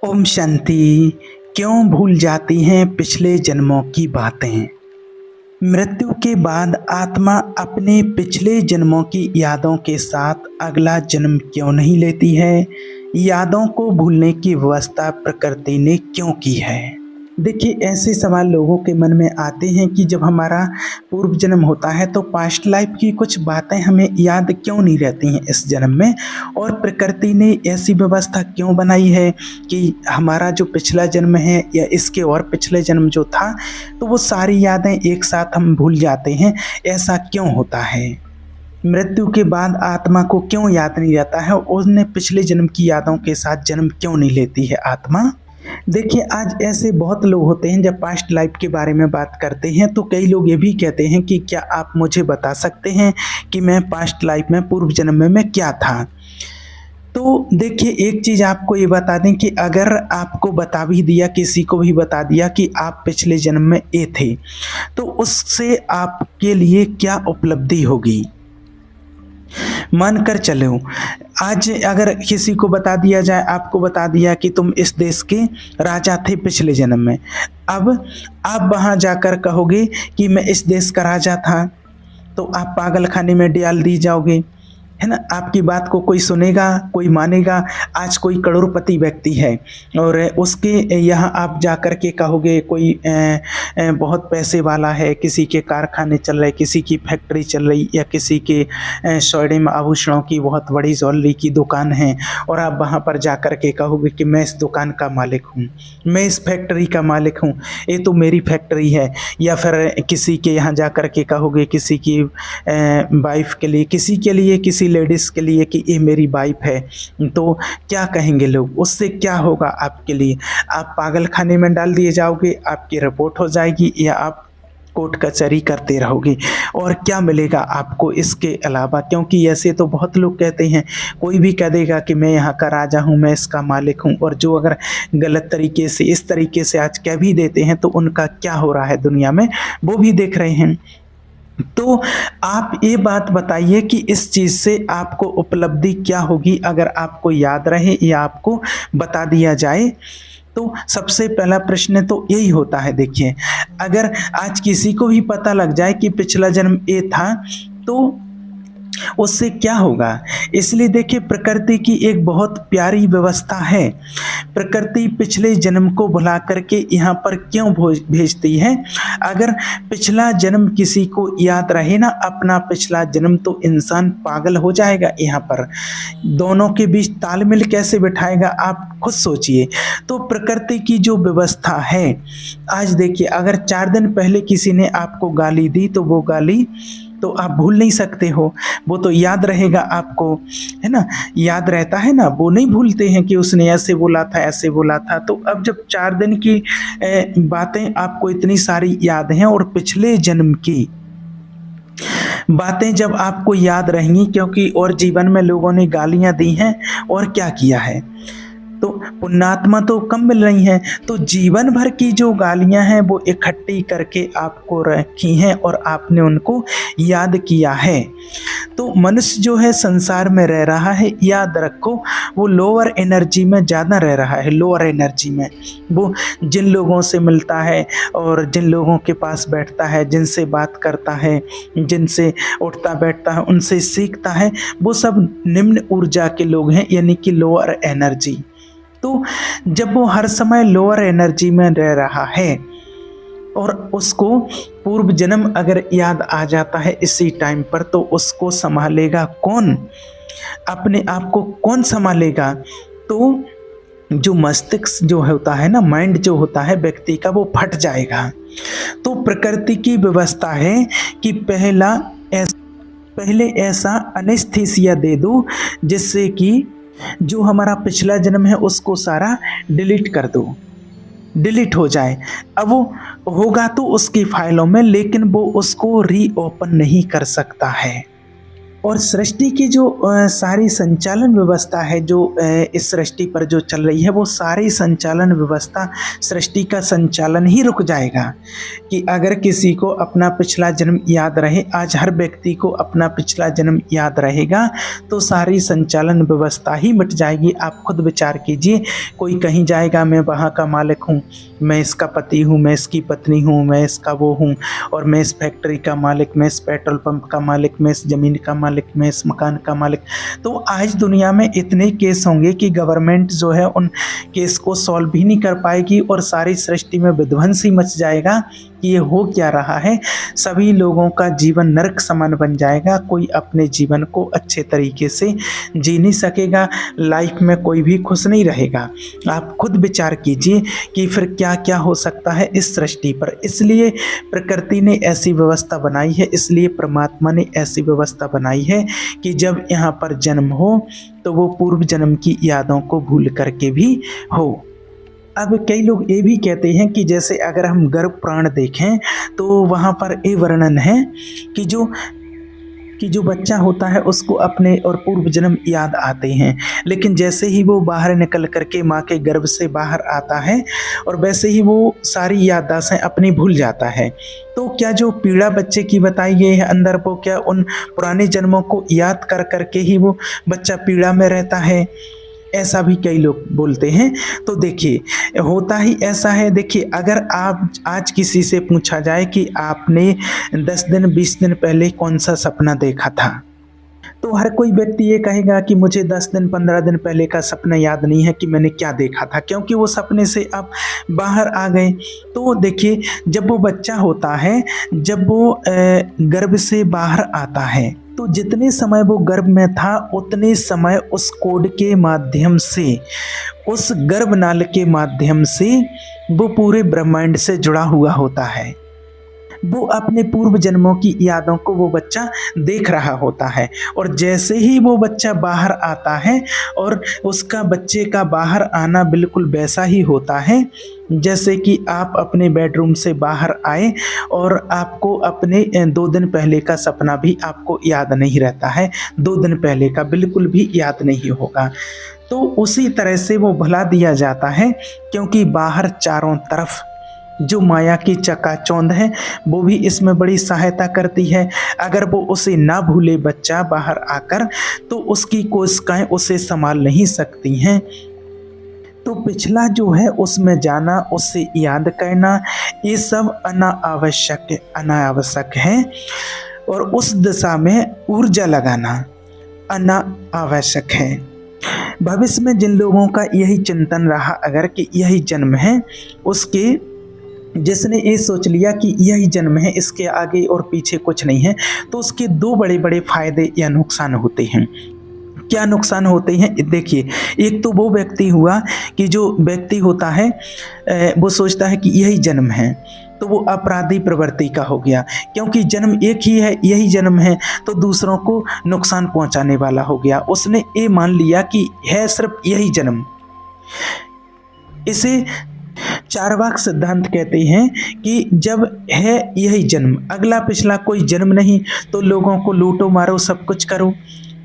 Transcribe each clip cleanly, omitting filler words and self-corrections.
ओम शांति। क्यों भूल जाती हैं पिछले जन्मों की बातें। मृत्यु के बाद आत्मा अपने पिछले जन्मों की यादों के साथ अगला जन्म क्यों नहीं लेती है? यादों को भूलने की व्यवस्था प्रकृति ने क्यों की है? देखिए, ऐसे सवाल लोगों के मन में आते हैं कि जब हमारा पूर्व जन्म होता है तो पास्ट लाइफ की कुछ बातें हमें याद क्यों नहीं रहती हैं इस जन्म में, और प्रकृति ने ऐसी व्यवस्था क्यों बनाई है कि हमारा जो पिछला जन्म है या इसके और पिछले जन्म जो था तो वो सारी यादें एक साथ हम भूल जाते हैं। ऐसा क्यों होता है? मृत्यु के बाद आत्मा को क्यों याद नहीं रहता है? उसने पिछले जन्म की यादों के साथ जन्म क्यों नहीं लेती है आत्मा? देखिए, आज ऐसे बहुत लोग होते हैं जब पास्ट लाइफ के बारे में बात करते हैं तो कई लोग ये भी कहते हैं कि क्या आप मुझे बता सकते हैं कि मैं पास्ट लाइफ में पूर्व जन्म में मैं क्या था। तो देखिए, एक चीज़ आपको ये बता दें कि अगर आपको बता भी दिया, किसी को भी बता दिया कि आप पिछले जन्म में ये थे, तो उससे आपके लिए क्या उपलब्धि होगी? मान कर चलो, आज अगर किसी को बता दिया जाए, आपको बता दिया कि तुम इस देश के राजा थे पिछले जन्म में, अब आप वहाँ जाकर कहोगे कि मैं इस देश का राजा था, तो आप पागल खाने में डाल दी जाओगे, है ना। आपकी बात को कोई सुनेगा, कोई मानेगा? आज कोई करोड़पति व्यक्ति है और उसके यहाँ आप जाकर के कहोगे कोई बहुत पैसे वाला है, किसी के कारखाने चल रहे, किसी की फैक्ट्री चल रही, या किसी के स्वर्णिम आभूषणों की बहुत बड़ी ज्वेलरी की दुकान है, और आप वहाँ पर जाकर के कहोगे कि मैं इस दुकान का मालिक हूँ, मैं इस फैक्ट्री का मालिक हूँ, ये तो मेरी फैक्ट्री है। या फिर किसी के यहाँ जाकर के कहोगे, किसी की वाइफ के लिए, किसी के लिए, किसी लेडीज के लिए कि ये मेरी वाइफ है, तो क्या कहेंगे लोग? उससे क्या होगा आपके लिए? आप पागल खाने में डाल दिए जाओगे, आपकी रिपोर्ट हो जाएगी, या आप कोर्ट कचहरी करते रहोगे। और क्या मिलेगा आपको इसके अलावा? क्योंकि ऐसे तो बहुत लोग कहते हैं, कोई भी कह देगा कि मैं यहाँ का राजा हूँ, मैं इसका मालिक हूँ, और जो अगर गलत तरीके से, इस तरीके से आज कह भी देते हैं तो उनका क्या हो रहा है दुनिया में, वो भी देख रहे हैं। तो आप ये बात बताइए कि इस चीज़ से आपको उपलब्धि क्या होगी अगर आपको याद रहे या आपको बता दिया जाए? तो सबसे पहला प्रश्न तो यही होता है। देखिए, अगर आज किसी को भी पता लग जाए कि पिछला जन्म ये था, तो उससे क्या होगा? इसलिए देखिए, प्रकृति की एक बहुत प्यारी व्यवस्था है। प्रकृति पिछले जन्म को भुला करके यहाँ पर क्यों भेजती है? अगर पिछला जन्म किसी को याद रहे ना, अपना पिछला जन्म, तो इंसान पागल हो जाएगा। यहाँ पर दोनों के बीच तालमेल कैसे बिठाएगा, आप खुद सोचिए। तो प्रकृति की जो व्यवस्था है, आज देखिए, अगर 4 दिन पहले किसी ने आपको गाली दी तो वो गाली तो आप भूल नहीं सकते हो, वो तो याद रहेगा आपको, है ना। याद रहता है ना, वो नहीं भूलते हैं कि उसने ऐसे बोला था, ऐसे बोला था। तो अब जब 4 दिन की बातें आपको इतनी सारी याद हैं, और पिछले जन्म की बातें जब आपको याद रहेंगी, क्योंकि और जीवन में लोगों ने गालियां दी हैं और क्या किया है, तो पुण्यात्मा तो कम मिल रही हैं, तो जीवन भर की जो गालियां हैं वो इकट्ठी करके आपको रखी हैं और आपने उनको याद किया है। तो मनुष्य जो है संसार में रह रहा है, याद रखो, वो लोअर एनर्जी में ज़्यादा रह रहा है। लोअर एनर्जी में वो जिन लोगों से मिलता है और जिन लोगों के पास बैठता है, जिनसे बात करता है, जिनसे उठता बैठता है, उनसे सीखता है, वो सब निम्न ऊर्जा के लोग हैं, यानी कि लोअर एनर्जी। तो जब वो हर समय लोअर एनर्जी में रह रहा है और उसको पूर्व जन्म अगर याद आ जाता है इसी टाइम पर, तो उसको संभालेगा कौन? अपने आप को कौन संभालेगा? तो जो मस्तिष्क जो होता है ना, माइंड जो होता है व्यक्ति का, वो फट जाएगा। तो प्रकृति की व्यवस्था है कि पहले ऐसा एनेस्थीसिया दे दो जिससे कि जो हमारा पिछला जन्म है उसको सारा डिलीट कर दो, डिलीट हो जाए। अब वो होगा तो उसकी फाइलों में, लेकिन वो उसको रीओपन नहीं कर सकता है। और सृष्टि की जो सारी संचालन व्यवस्था है जो इस सृष्टि पर जो चल रही है, वो सारी संचालन व्यवस्था, सृष्टि का संचालन ही रुक जाएगा। कि अगर किसी को अपना पिछला जन्म याद रहे, आज हर व्यक्ति को अपना पिछला जन्म याद रहेगा, तो सारी संचालन व्यवस्था ही मिट जाएगी। आप खुद विचार कीजिए, कोई कहीं जाएगा मैं वहाँ का मालिक हूँ, मैं इसका पति हूँ, मैं इसकी पत्नी हूँ, मैं इसका वो हूँ, और मैं इस फैक्ट्री का मालिक, मैं इस पेट्रोल पंप का मालिक, मैं इस ज़मीन का मालिक, मैं इस मकान का मालिक। तो आज दुनिया में इतने केस होंगे कि गवर्नमेंट जो है उन केस को सॉल्व भी नहीं कर पाएगी, और सारी सृष्टि में विध्वंस ही मच जाएगा कि ये हो क्या रहा है। सभी लोगों का जीवन नरक समान बन जाएगा, कोई अपने जीवन को अच्छे तरीके से जी नहीं सकेगा, लाइफ में कोई भी खुश नहीं रहेगा। आप खुद विचार कीजिए कि फिर क्या क्या हो सकता है इस सृष्टि पर। इसलिए प्रकृति ने ऐसी व्यवस्था बनाई है, इसलिए परमात्मा ने ऐसी व्यवस्था बनाई है कि जब यहाँ पर जन्म हो तो वो पूर्व जन्म की यादों को भूल करके भी हो। अब कई लोग ये भी कहते हैं कि जैसे अगर हम गर्भ पुराण देखें तो वहाँ पर ये वर्णन है कि जो बच्चा होता है उसको अपने और पूर्व जन्म याद आते हैं, लेकिन जैसे ही वो बाहर निकल करके माँ के गर्भ से बाहर आता है और वैसे ही वो सारी याददाश्तें अपनी भूल जाता है। तो क्या जो पीड़ा बच्चे की बताई गई है अंदर, वो क्या उन पुराने जन्मों को याद कर करके ही वो बच्चा पीड़ा में रहता है? ऐसा भी कई लोग बोलते हैं। तो देखिए, होता ही ऐसा है। देखिए, अगर आप आज किसी से पूछा जाए कि आपने 10 दिन 20 दिन पहले कौन सा सपना देखा था, तो हर कोई व्यक्ति ये कहेगा कि मुझे 10 दिन 15 दिन पहले का सपना याद नहीं है कि मैंने क्या देखा था, क्योंकि वो सपने से आप बाहर आ गए। तो देखिए, जब वो बच्चा होता है, जब वो गर्भ से बाहर आता है, तो जितने समय वो गर्भ में था उतने समय उस कोड के माध्यम से, उस गर्भनाल के माध्यम से वो पूरे ब्रह्मांड से जुड़ा हुआ होता है। वो अपने पूर्व जन्मों की यादों को वो बच्चा देख रहा होता है, और जैसे ही वो बच्चा बाहर आता है, और उसका बच्चे का बाहर आना बिल्कुल वैसा ही होता है जैसे कि आप अपने बेडरूम से बाहर आए और आपको अपने 2 दिन पहले का सपना भी आपको याद नहीं रहता है, 2 दिन पहले का बिल्कुल भी याद नहीं होगा। तो उसी तरह से वो भुला दिया जाता है, क्योंकि बाहर चारों तरफ जो माया की चकाचौंध है वो भी इसमें बड़ी सहायता करती है। अगर वो उसे ना भूले बच्चा बाहर आकर, तो उसकी कोशिकाएं उसे संभाल नहीं सकती हैं। तो पिछला जो है उसमें जाना, उससे याद करना, ये सब अनावश्यक है, और उस दिशा में ऊर्जा लगाना अनावश्यक है। भविष्य में जिन लोगों का यही चिंतन रहा अगर कि यही जन्म है, जिसने ये सोच लिया कि यही जन्म है, इसके आगे और पीछे कुछ नहीं है, तो उसके 2 बड़े बड़े फायदे या नुकसान होते हैं। क्या नुकसान होते हैं? देखिए, एक तो वो व्यक्ति हुआ कि जो व्यक्ति होता है वो सोचता है कि यही जन्म है, तो वो अपराधी प्रवृत्ति का हो गया, क्योंकि जन्म एक ही है, यही जन्म है, तो दूसरों को नुकसान पहुंचाने वाला हो गया। उसने ये मान लिया कि है सिर्फ यही जन्म। इसे चार्वाक सिद्धांत कहते हैं कि जब है यही जन्म, अगला पिछला कोई जन्म नहीं, तो लोगों को लूटो मारो सब कुछ करो।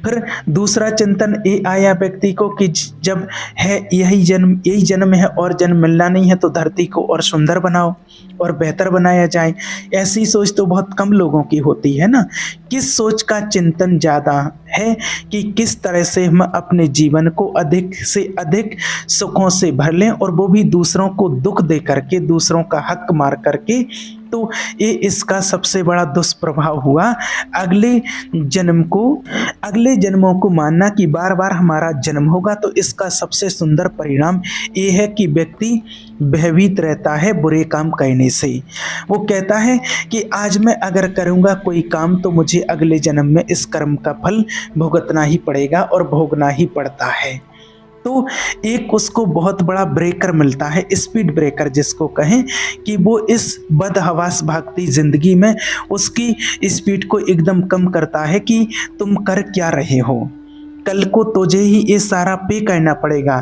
फिर दूसरा चिंतन ये आया व्यक्ति को कि जब है यही जन्म है और जन्म मिलना नहीं है, तो धरती को और सुंदर बनाओ और बेहतर बनाया जाए। ऐसी सोच तो बहुत कम लोगों की होती है ना। किस सोच का चिंतन ज़्यादा है कि किस तरह से हम अपने जीवन को अधिक से अधिक सुखों से भर लें, और वो भी दूसरों को दुख दे करके, दूसरों का हक मार करके। तो ये इसका सबसे बड़ा दुष्प्रभाव हुआ। अगले जन्मों को मानना कि बार बार हमारा जन्म होगा, तो इसका सबसे सुंदर परिणाम ये है कि व्यक्ति भयभीत रहता है बुरे काम करने से। वो कहता है कि आज मैं अगर करूँगा कोई काम, तो मुझे अगले जन्म में इस कर्म का फल भुगतना ही पड़ेगा, और भोगना ही पड़ता है। तो एक उसको बहुत बड़ा ब्रेकर मिलता है, स्पीड ब्रेकर जिसको कहें, कि वो इस बदहवास भागती ज़िंदगी में उसकी स्पीड को एकदम कम करता है कि तुम कर क्या रहे हो। कल को तुझे ही ये सारा पे करना पड़ेगा।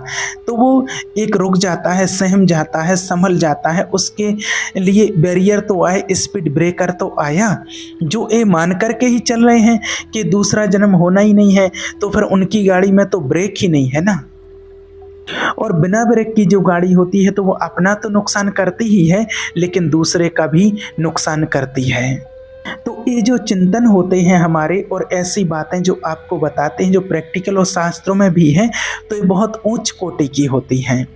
तो वो एक रुक जाता है, सहम जाता है, संभल जाता है। उसके लिए बैरियर तो आए, स्पीड ब्रेकर तो आया। जो ये मान करके ही चल रहे हैं कि दूसरा जन्म होना ही नहीं है, तो फिर उनकी गाड़ी में तो ब्रेक ही नहीं है ना। और बिना ब्रेक की जो गाड़ी होती है तो वो अपना तो नुकसान करती ही है, लेकिन दूसरे का भी नुकसान करती है। तो ये जो चिंतन होते हैं हमारे, और ऐसी बातें जो आपको बताते हैं, जो प्रैक्टिकल और शास्त्रों में भी है, तो ये बहुत उच्च कोटि की होती हैं।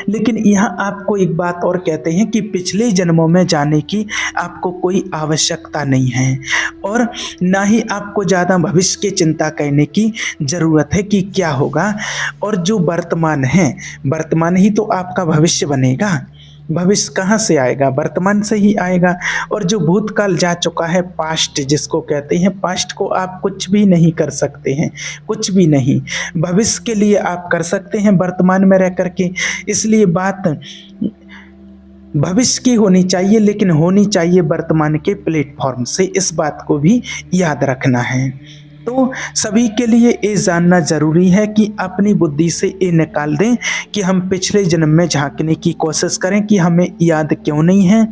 लेकिन यहाँ आपको एक बात और कहते हैं कि पिछले जन्मों में जाने की आपको कोई आवश्यकता नहीं है, और ना ही आपको ज़्यादा भविष्य की चिंता करने की ज़रूरत है कि क्या होगा। और जो वर्तमान है, वर्तमान ही तो आपका भविष्य बनेगा। भविष्य कहाँ से आएगा? वर्तमान से ही आएगा। और जो भूतकाल जा चुका है, पास्ट जिसको कहते हैं, पास्ट को आप कुछ भी नहीं कर सकते हैं, कुछ भी नहीं। भविष्य के लिए आप कर सकते हैं वर्तमान में रह करके। इसलिए बात भविष्य की होनी चाहिए, लेकिन होनी चाहिए वर्तमान के प्लेटफॉर्म से। इस बात को भी याद रखना है। तो सभी के लिए ये जानना जरूरी है कि अपनी बुद्धि से ये निकाल दें कि हम पिछले जन्म में झांकने की कोशिश करें कि हमें याद क्यों नहीं है।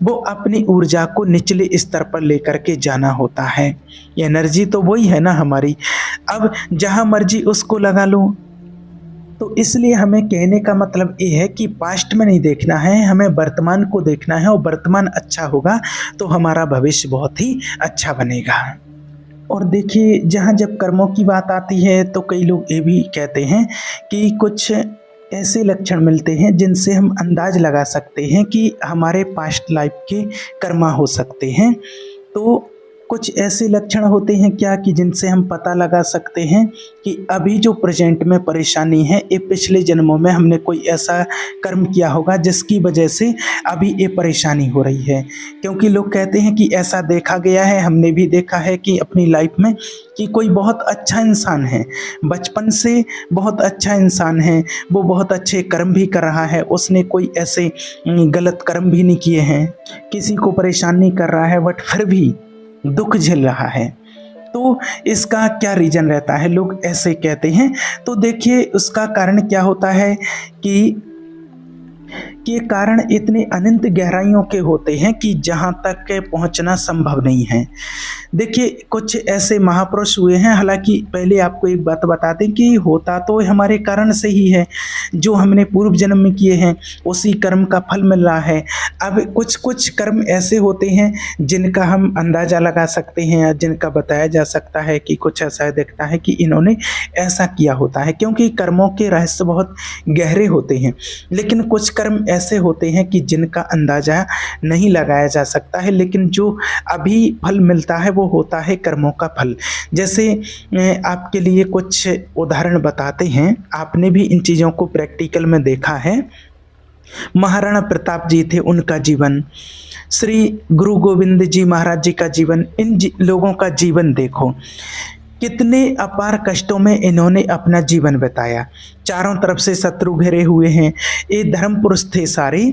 वो अपनी ऊर्जा को निचले स्तर पर लेकर के जाना होता है। एनर्जी तो वही है ना हमारी, अब जहां मर्जी उसको लगा लो। तो इसलिए हमें कहने का मतलब ये है कि पास्ट में नहीं देखना है, हमें वर्तमान को देखना है। और वर्तमान अच्छा होगा तो हमारा भविष्य बहुत ही अच्छा बनेगा। और देखिए, जहाँ जब कर्मों की बात आती है तो कई लोग ये भी कहते हैं कि कुछ ऐसे लक्षण मिलते हैं जिनसे हम अंदाज लगा सकते हैं कि हमारे पास्ट लाइफ के कर्मा हो सकते हैं। तो कुछ ऐसे लक्षण होते हैं क्या कि जिनसे हम पता लगा सकते हैं कि अभी जो प्रेजेंट में परेशानी है, ये पिछले जन्मों में हमने कोई ऐसा कर्म किया होगा जिसकी वजह से अभी ये परेशानी हो रही है। क्योंकि लोग कहते हैं कि ऐसा देखा गया है, हमने भी देखा है कि अपनी लाइफ में कि कोई बहुत अच्छा इंसान है, बचपन से बहुत अच्छा इंसान है, वो बहुत अच्छे कर्म भी कर रहा है, उसने कोई ऐसे गलत कर्म भी नहीं किए हैं, किसी को परेशान नहीं कर रहा है, बट फिर भी दुख झेल रहा है। तो इसका क्या रीज़न रहता है? लोग ऐसे कहते हैं। तो देखिए, उसका कारण क्या होता है कि ये कारण इतने अनंत गहराइयों के होते हैं कि जहाँ तक पहुँचना संभव नहीं है। देखिए, कुछ ऐसे महापुरुष हुए हैं, हालांकि पहले आपको एक बात बता दें कि होता तो हमारे कारण से ही है, जो हमने पूर्व जन्म में किए हैं उसी कर्म का फल मिल रहा है। अब कुछ कुछ कर्म ऐसे होते हैं जिनका हम अंदाज़ा लगा सकते हैं, या जिनका बताया जा सकता है कि कुछ ऐसा दिखता है कि इन्होंने ऐसा किया होता है, क्योंकि कर्मों के रहस्य बहुत गहरे होते हैं। लेकिन कुछ कर्म ऐसे होते हैं कि जिनका अंदाज़ा नहीं लगाया जा सकता है, लेकिन जो अभी फल मिलता है वो होता है कर्मों का फल। जैसे आपके लिए कुछ उदाहरण बताते हैं, आपने भी इन चीज़ों को प्रैक्टिकल में देखा है। महाराणा प्रताप जी थे, उनका जीवन, श्री गुरु गोविंद जी महाराज जी का जीवन, इन लोगों का जीवन देखो, कितने अपार कष्टों में इन्होंने अपना जीवन बिताया। चारों तरफ से शत्रु घिरे हुए हैं, ये धर्म पुरुष थे सारे,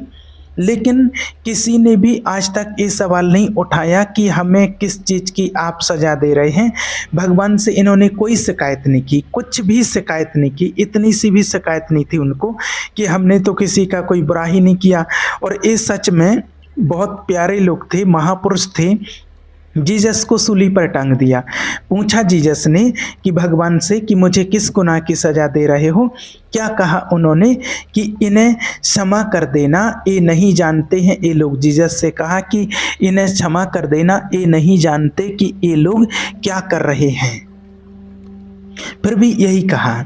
लेकिन किसी ने भी आज तक ये सवाल नहीं उठाया कि हमें किस चीज़ की आप सज़ा दे रहे हैं। भगवान से इन्होंने कोई शिकायत नहीं की, कुछ भी शिकायत नहीं की, इतनी सी भी शिकायत नहीं थी उनको कि हमने तो किसी का कोई बुरा ही नहीं किया। और ये सच में बहुत प्यारे लोग थे, महापुरुष थे। जीसस को सूली पर टांग दिया। पूछा जीसस ने कि भगवान से कि मुझे किस गुनाह की सज़ा दे रहे हो? क्या कहा उन्होंने कि इन्हें क्षमा कर देना, ये नहीं जानते हैं ये लोग। जीसस से कहा कि इन्हें क्षमा कर देना, ये नहीं जानते कि ये लोग क्या कर रहे हैं। फिर भी यही कहा।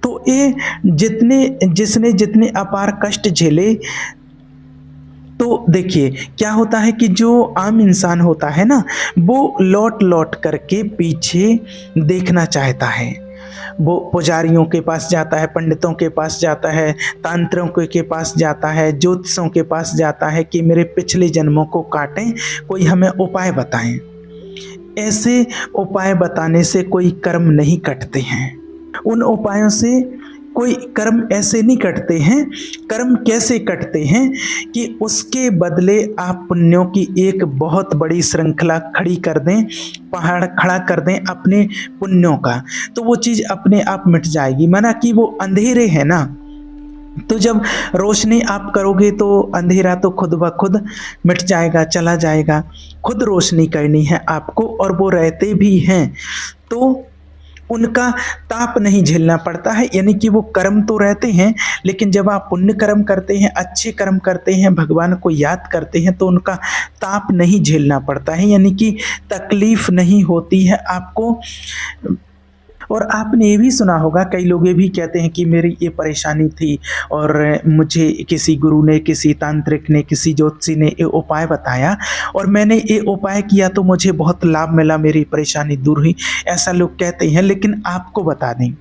तो ये जिसने जितने अपार कष्ट झेले, तो देखिए क्या होता है कि जो आम इंसान होता है ना, वो लौट लौट करके पीछे देखना चाहता है। वो पुजारियों के पास जाता है, पंडितों के पास जाता है, तांत्रिकों के पास जाता है, ज्योतिषों के पास जाता है कि मेरे पिछले जन्मों को काटें, कोई हमें उपाय बताएं। ऐसे उपाय बताने से कोई कर्म नहीं कटते हैं। उन उपायों से कोई कर्म ऐसे नहीं कटते हैं। कर्म कैसे कटते हैं कि उसके बदले आप पुण्यों की एक बहुत बड़ी श्रृंखला खड़ी कर दें, पहाड़ खड़ा कर दें अपने पुण्यों का, तो वो चीज़ अपने आप मिट जाएगी। माना कि वो अंधेरे है ना, तो जब रोशनी आप करोगे तो अंधेरा तो खुद ब खुद मिट जाएगा, चला जाएगा। खुद रोशनी करनी है आपको, और वो रहते भी हैं तो उनका ताप नहीं झेलना पड़ता है। यानी कि वो कर्म तो रहते हैं, लेकिन जब आप पुण्य कर्म करते हैं, अच्छे कर्म करते हैं, भगवान को याद करते हैं, तो उनका ताप नहीं झेलना पड़ता है, यानी कि तकलीफ नहीं होती है आपको। और आपने ये भी सुना होगा, कई लोग ये भी कहते हैं कि मेरी ये परेशानी थी और मुझे किसी गुरु ने, किसी तांत्रिक ने, किसी ज्योतिषी ने ये उपाय बताया और मैंने ये उपाय किया तो मुझे बहुत लाभ मिला, मेरी परेशानी दूर हुई। ऐसा लोग कहते हैं, लेकिन आपको बता दें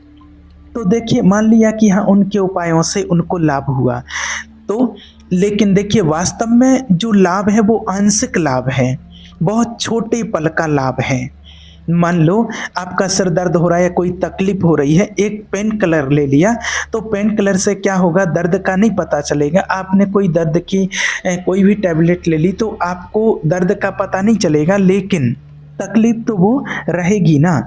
तो देखिए, मान लिया कि हाँ उनके उपायों से उनको लाभ हुआ, तो लेकिन देखिए वास्तव में जो लाभ है वो आंशिक लाभ है, बहुत छोटे पल का लाभ है। मान लो आपका सर दर्द हो रहा है या कोई तकलीफ हो रही है, एक पेन किलर ले लिया, तो पेन किलर से क्या होगा, दर्द का नहीं पता चलेगा। आपने कोई दर्द की कोई भी टैबलेट ले ली तो आपको दर्द का पता नहीं चलेगा, लेकिन तकलीफ तो वो रहेगी ना।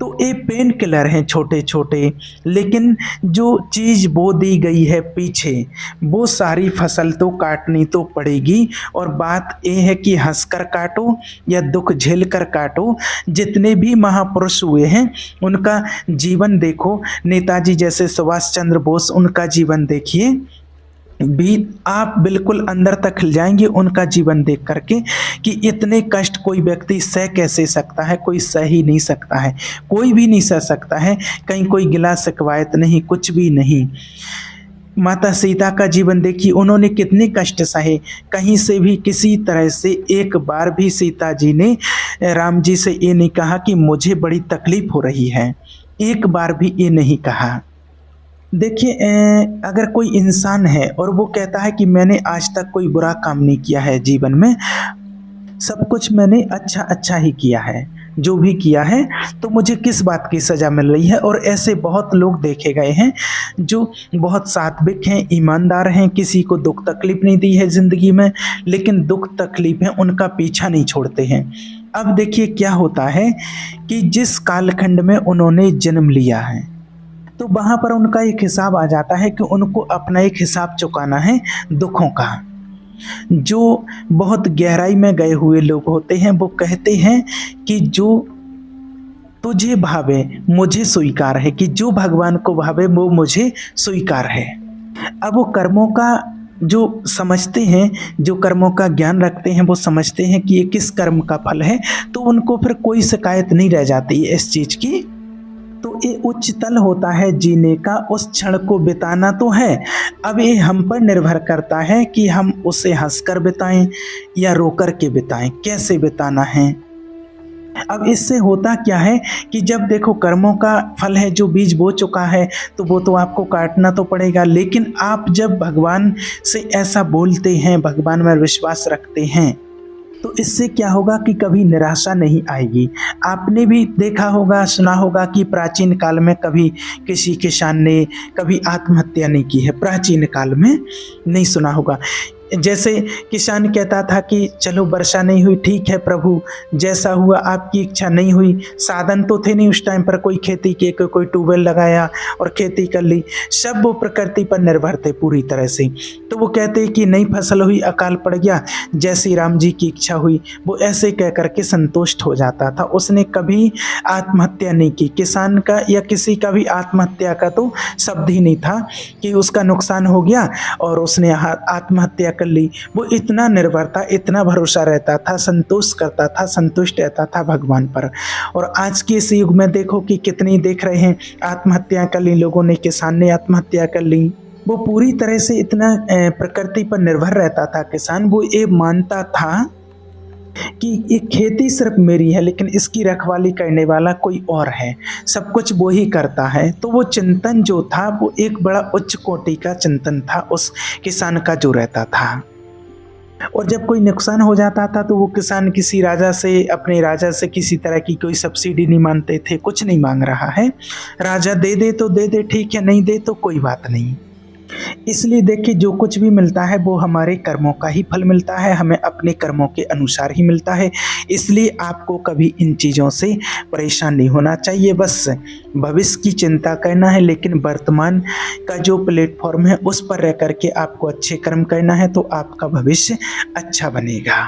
तो ये पेन किलर हैं छोटे छोटे, लेकिन जो चीज़ बो दी गई है पीछे, वो सारी फसल तो काटनी तो पड़ेगी। और बात ये है कि हंसकर काटो या दुख झेल कर काटो। जितने भी महापुरुष हुए हैं उनका जीवन देखो, नेताजी जैसे सुभाष चंद्र बोस, उनका जीवन देखिए, भी आप बिल्कुल अंदर तक खिल जाएंगे उनका जीवन देख करके कि इतने कष्ट कोई व्यक्ति सह कैसे सकता है। कोई सह ही नहीं सकता है, कोई भी नहीं सह सकता है। कहीं कोई गिला शिकवायत नहीं, कुछ भी नहीं। माता सीता का जीवन देखिए, उन्होंने कितने कष्ट सहे, कहीं से भी किसी तरह से एक बार भी सीता जी ने राम जी से ये नहीं कहा कि मुझे बड़ी तकलीफ हो रही है, एक बार भी ये नहीं कहा। देखिए, अगर कोई इंसान है और वो कहता है कि मैंने आज तक कोई बुरा काम नहीं किया है जीवन में, सब कुछ मैंने अच्छा अच्छा ही किया है, जो भी किया है, तो मुझे किस बात की सज़ा मिल रही है। और ऐसे बहुत लोग देखे गए हैं जो बहुत सात्विक हैं, ईमानदार हैं, किसी को दुख तकलीफ नहीं दी है ज़िंदगी में, लेकिन दुख तकलीफें उनका पीछा नहीं छोड़ते हैं। अब देखिए क्या होता है कि जिस कालखंड में उन्होंने जन्म लिया है, तो वहाँ पर उनका एक हिसाब आ जाता है कि उनको अपना एक हिसाब चुकाना है दुखों का। जो बहुत गहराई में गए हुए लोग होते हैं वो कहते हैं कि जो तुझे भावे मुझे स्वीकार है, कि जो भगवान को भावे वो मुझे स्वीकार है। अब वो कर्मों का जो समझते हैं, जो कर्मों का ज्ञान रखते हैं, वो समझते हैं कि ये किस कर्म का फल है, तो उनको फिर कोई शिकायत नहीं रह जाती है इस चीज़ की। तो ये उच्च तल होता है जीने का, उस क्षण को बिताना तो है। अब ये हम पर निर्भर करता है कि हम उसे हंसकर बिताएं या रोकर के बिताएं, कैसे बिताना है। अब इससे होता क्या है कि जब देखो कर्मों का फल है, जो बीज बो चुका है तो वो तो आपको काटना तो पड़ेगा। लेकिन आप जब भगवान से ऐसा बोलते हैं, भगवान में विश्वास रखते हैं, तो इससे क्या होगा कि कभी निराशा नहीं आएगी। आपने भी देखा होगा, सुना होगा कि प्राचीन काल में कभी किसी किसान ने कभी आत्महत्या नहीं की है, प्राचीन काल में नहीं सुना होगा। जैसे किसान कहता था कि चलो वर्षा नहीं हुई, ठीक है प्रभु, जैसा हुआ आपकी इच्छा, नहीं हुई। साधन तो थे नहीं उस टाइम पर, कोई खेती के, कोई ट्यूबवेल लगाया और खेती कर ली, सब वो प्रकृति पर निर्भर थे पूरी तरह से। तो वो कहते कि नहीं फसल हुई, अकाल पड़ गया, जैसी राम जी की इच्छा हुई, वो ऐसे कह करके संतुष्ट हो जाता था। उसने कभी आत्महत्या नहीं की। किसान का या किसी का भी आत्महत्या का तो शब्द ही नहीं था कि उसका नुकसान हो गया और उसने आत्महत्या कर ली। वो इतना निर्भर था, इतना भरोसा रहता था, संतोष करता था, संतुष्ट रहता था भगवान पर। और आज के इस युग में देखो कि कितनी देख रहे हैं आत्महत्या कर ली लोगों ने, किसान ने आत्महत्या कर ली। वो पूरी तरह से इतना प्रकृति पर निर्भर रहता था किसान। वो ये मानता था कि ये खेती सिर्फ मेरी है, लेकिन इसकी रखवाली करने वाला कोई और है, सब कुछ वो ही करता है। तो वो चिंतन जो था वो एक बड़ा उच्च कोटि का चिंतन था उस किसान का जो रहता था। और जब कोई नुकसान हो जाता था तो वो किसान किसी राजा से, अपने राजा से किसी तरह की कोई सब्सिडी नहीं मांगते थे, कुछ नहीं मांग रहा है। राजा दे दे तो दे दे ठीक है, नहीं दे तो कोई बात नहीं। इसलिए देखिए, जो कुछ भी मिलता है वो हमारे कर्मों का ही फल मिलता है, हमें अपने कर्मों के अनुसार ही मिलता है। इसलिए आपको कभी इन चीज़ों से परेशान नहीं होना चाहिए, बस भविष्य की चिंता करना है, लेकिन वर्तमान का जो प्लेटफॉर्म है उस पर रह कर के आपको अच्छे कर्म करना है, तो आपका भविष्य अच्छा बनेगा।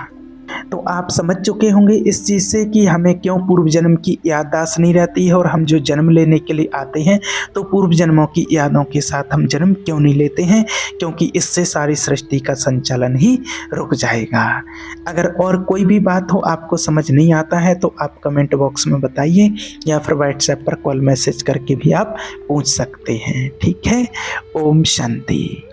तो आप समझ चुके होंगे इस चीज़ से कि हमें क्यों पूर्व जन्म की याददाश्त नहीं रहती है, और हम जो जन्म लेने के लिए आते हैं तो पूर्व जन्मों की यादों के साथ हम जन्म क्यों नहीं लेते हैं, क्योंकि इससे सारी सृष्टि का संचालन ही रुक जाएगा। अगर और कोई भी बात हो, आपको समझ नहीं आता है, तो आप कमेंट बॉक्स में बताइए, या फिर व्हाट्सएप पर कॉल मैसेज करके भी आप पूछ सकते हैं। ठीक है। ओम शांति।